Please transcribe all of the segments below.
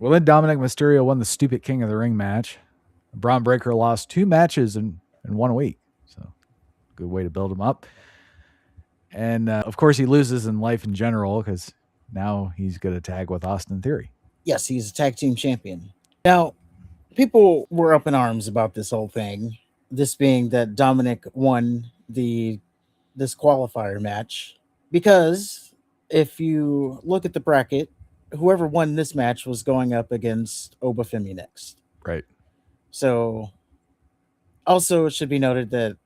Well, then Dominic Mysterio won the stupid King of the Ring match. Braun Breaker lost 2 matches in 1 week. So, good way to build him up. And, of course, he loses in life in general because now he's going to tag with Austin Theory. Yes, he's a tag team champion. Now, people were up in arms about this whole thing. This being that Dominic won this qualifier match because if you look at the bracket, whoever won this match was going up against Obafemi next. Right. So, also it should be noted that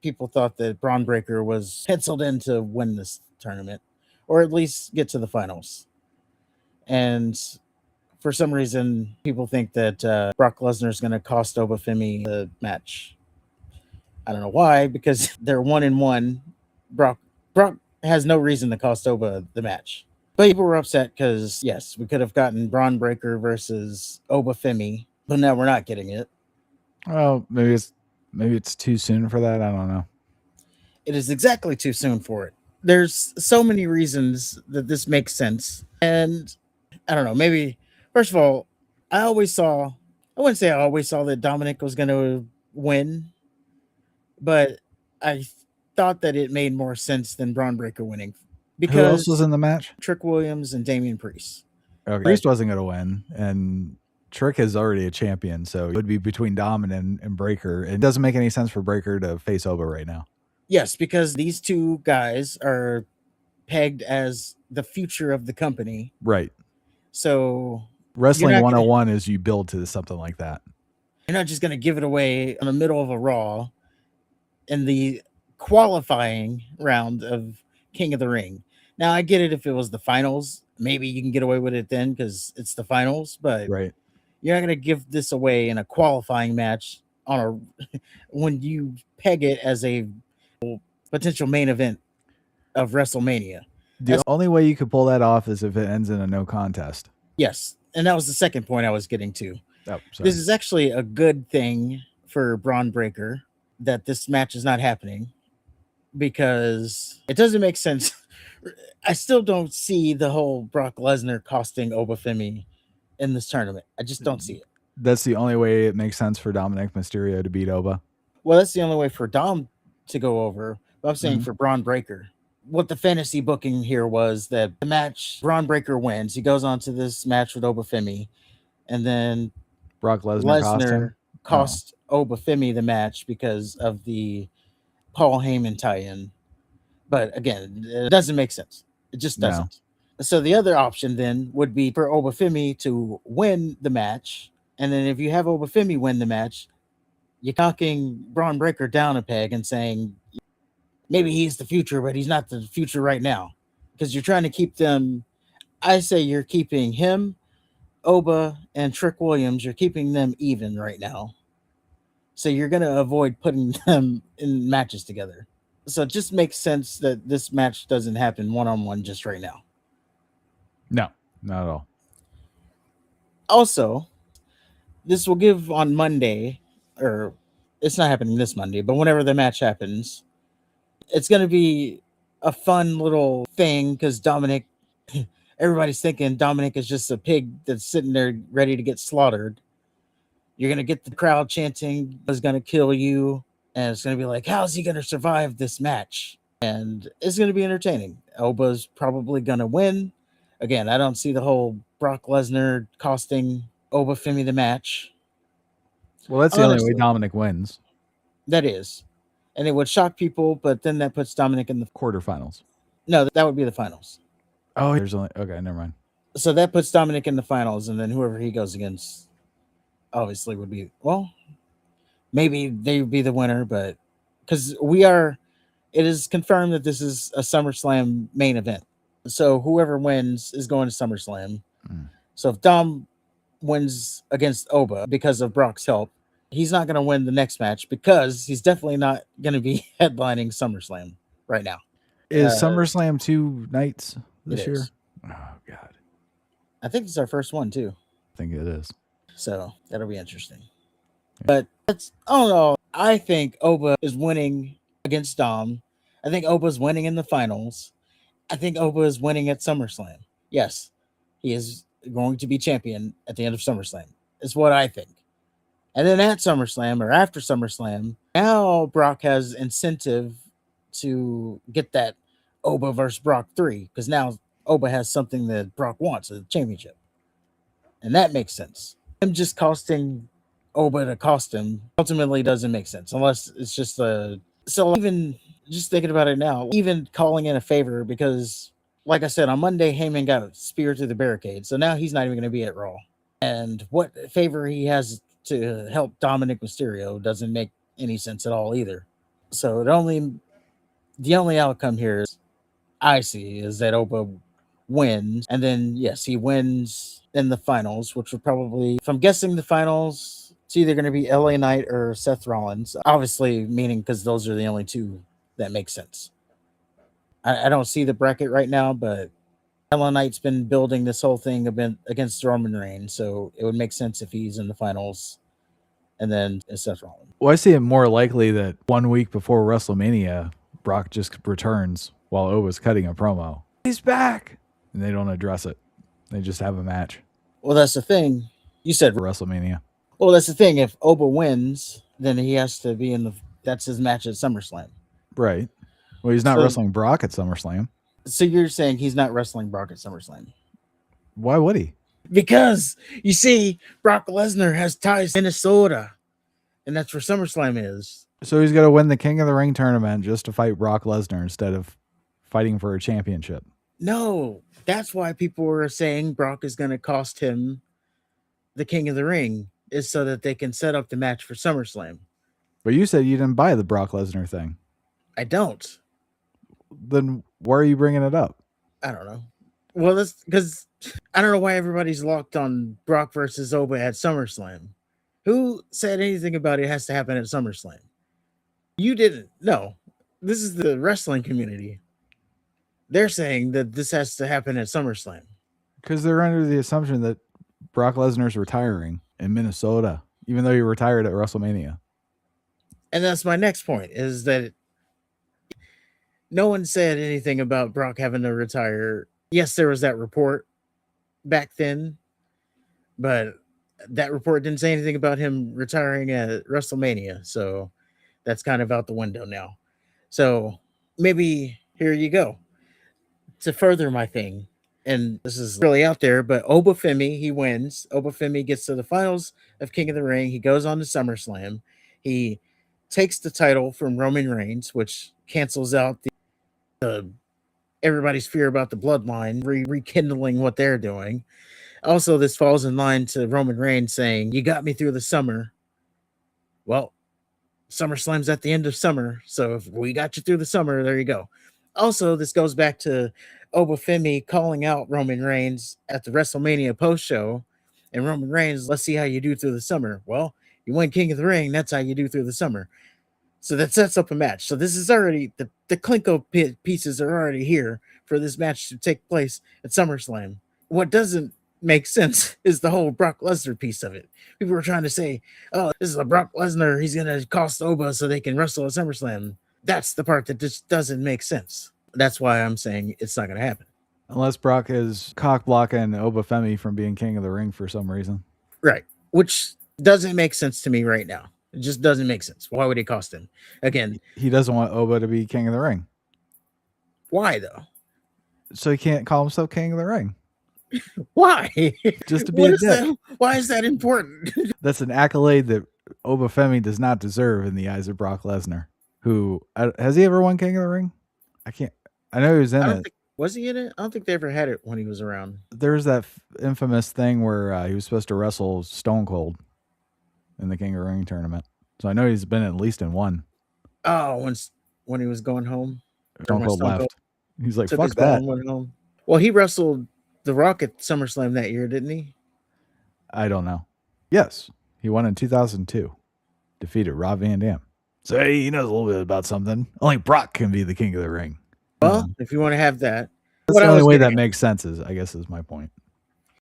people thought that Braun Breaker was penciled in to win this tournament, or at least get to the finals. And for some reason, people think that Brock Lesnar is going to cost Obafemi the match. I don't know why, because they're 1-1. Brock has no reason to cost Oba the match. But people were upset because, yes, we could have gotten Braun Breaker versus Obafemi, but now we're not getting it. Well, maybe it's too soon for that. I don't know. It is exactly too soon for it. There's so many reasons that this makes sense. And I don't know, maybe, first of all, I wouldn't say I always saw that Dominic was going to win, but I thought that it made more sense than Braun Breaker winning. Who else Because was in the match? Trick Williams and Damian Priest. Okay. Priest wasn't going to win, and Trick is already a champion, so it would be between Dom and Breaker. It doesn't make any sense for Breaker to face Oba right now. Yes, because these two guys are pegged as the future of the company. Right. So Wrestling 101 is you build to something like that. You're not just going to give it away in the middle of a Raw in the qualifying round of King of the Ring. Now, I get it if it was the finals. Maybe you can get away with it then because it's the finals, but right. You're not going to give this away in a qualifying match when you peg it as a potential main event of WrestleMania. The only way you could pull that off is if it ends in a no contest. Yes, and that was the second point I was getting to. Oh, this is actually a good thing for Braun Breaker that this match is not happening because it doesn't make sense. I still don't see the whole Brock Lesnar costing Obafemi in this tournament. I just don't see it. That's the only way it makes sense for Dominic Mysterio to beat Oba. Well, that's the only way for Dom to go over. But I'm saying for Braun Breaker. What the fantasy booking here was that the match, Braun Breaker wins. He goes on to this match with Obafemi. And then Brock Lesnar cost Obafemi the match because of the Paul Heyman tie-in. But again, it doesn't make sense. It just doesn't. No. So the other option then would be for Obafemi to win the match. And then if you have Obafemi win the match, you're knocking Braun Breaker down a peg and saying maybe he's the future, but he's not the future right now. Because you're trying to keep them. I say you're keeping him, Oba, and Trick Williams. You're keeping them even right now. So you're going to avoid putting them in matches together. So it just makes sense that this match doesn't happen one-on-one just right now. No, not at all. Also, this will give on Monday, or it's not happening this Monday, but whenever the match happens, it's going to be a fun little thing because Dominic, everybody's thinking Dominic is just a pig that's sitting there ready to get slaughtered. You're going to get the crowd chanting, "Is going to kill you." And it's going to be like, how's he going to survive this match? And it's going to be entertaining. Oba's probably going to win. Again, I don't see the whole Brock Lesnar costing Obafemi the match. Well, that's the only way Dominic wins. That is. And it would shock people, but then that puts Dominic in the quarterfinals. No, that would be the finals. Oh, there's only... Okay, never mind. So that puts Dominic in the finals, and then whoever he goes against obviously would be... Well, maybe they would be the winner, but... Because it is confirmed that this is a SummerSlam main event. So whoever wins is going to SummerSlam. So if Dom wins against Oba because of Brock's help, he's not going to win the next match because he's definitely not going to be headlining SummerSlam right now. Is SummerSlam 2 nights this year? Oh, God. I think it's our first one, too. I think it is. So that'll be interesting. Yeah. But I don't know. I think Oba is winning against Dom. I think Oba's winning in the finals. I think Oba is winning at SummerSlam. Yes, he is going to be champion at the end of SummerSlam. Is what I think. And then at SummerSlam or after SummerSlam, now Brock has incentive to get that Oba versus Brock 3 because now Oba has something that Brock wants, a championship. And that makes sense. Him just costing Oba to cost him ultimately doesn't make sense unless it's just a. So even just thinking about it now, even calling in a favor because, like I said, on Monday, Heyman got speared through the barricade. So now he's not even going to be at Raw. And what favor he has to help Dominic Mysterio doesn't make any sense at all either. So the only outcome here is I see is that Oba wins, and then yes, he wins in the finals, which would probably, if I'm guessing the finals, it's either going to be LA Knight or Seth Rollins. Obviously, meaning because those are the only two that make sense. I don't see the bracket right now, but LA Knight's been building this whole thing against Roman Reigns, so it would make sense if he's in the finals, and then Seth Rollins. Well, I see it more likely that 1 week before WrestleMania, Brock just returns while Oba's cutting a promo. He's back! And they don't address it. They just have a match. Well, that's the thing. You said WrestleMania. Well, that's the thing. If Oba wins, then he has to be in the. That's his match at SummerSlam. Right. Well, he's not wrestling Brock at SummerSlam. So you're saying he's not wrestling Brock at SummerSlam? Why would he? Because you see, Brock Lesnar has ties to Minnesota, and that's where SummerSlam is. So he's got to win the King of the Ring tournament just to fight Brock Lesnar instead of fighting for a championship. No, that's why people were saying Brock is going to cost him the King of the Ring, is so that they can set up the match for SummerSlam. But you said you didn't buy the Brock Lesnar thing. I don't. Then why are you bringing it up? I don't know. Well, that's because I don't know why everybody's locked on Brock versus Oba at SummerSlam. Who said anything about it has to happen at SummerSlam? You didn't. No. This is the wrestling community. They're saying that this has to happen at SummerSlam. Because they're under the assumption that Brock Lesnar's retiring in Minnesota, even though he retired at WrestleMania. And that's my next point, is that no one said anything about Brock having to retire. Yes, there was that report back then, but that report didn't say anything about him retiring at WrestleMania. So that's kind of out the window now. So maybe here you go. To further my thing, and this is really out there, but Oba Femi, he wins. Oba Femi gets to the finals of King of the Ring. He goes on to SummerSlam. He takes the title from Roman Reigns, which cancels out the everybody's fear about the bloodline, rekindling what they're doing. Also, this falls in line to Roman Reigns saying, "You got me through the summer." Well, SummerSlam's at the end of summer, so if we got you through the summer, there you go. Also, this goes back to Oba Femi calling out Roman Reigns at the WrestleMania post show, and Roman Reigns, let's see how you do through the summer. Well, you win King of the Ring, that's how you do through the summer. So that sets up a match. So this is already, the Klinko pieces are already here for this match to take place at SummerSlam. What doesn't make sense is the whole Brock Lesnar piece of it. People were trying to say, oh, this is a Brock Lesnar, he's going to cost Oba so they can wrestle at SummerSlam. That's the part that just doesn't make sense. That's why I'm saying it's not going to happen. Unless Brock is cock blocking Oba Femi from being King of the Ring for some reason. Right. Which doesn't make sense to me right now. It just doesn't make sense. Why would he cost him? Again, he doesn't want Oba to be King of the Ring. Why though? So he can't call himself King of the Ring. Why? Just to be a dick. Why is that important? That's an accolade that Oba Femi does not deserve in the eyes of Brock Lesnar. Who has he ever won King of the Ring? I know he was in it. Was he in it? I don't think they ever had it when he was around. There's that infamous thing where he was supposed to wrestle Stone Cold in the King of the Ring tournament. So I know he's been at least in one. Oh, when he was going home, Stone Cold left. He's like, fuck that. Went home. Well, he wrestled The Rock at SummerSlam that year, didn't he? I don't know. Yes, he won in 2002. Defeated Rob Van Dam. So he knows a little bit about something. Only Brock can be the King of the Ring. Well, if you want to have that. That's the only way that makes sense, is my point.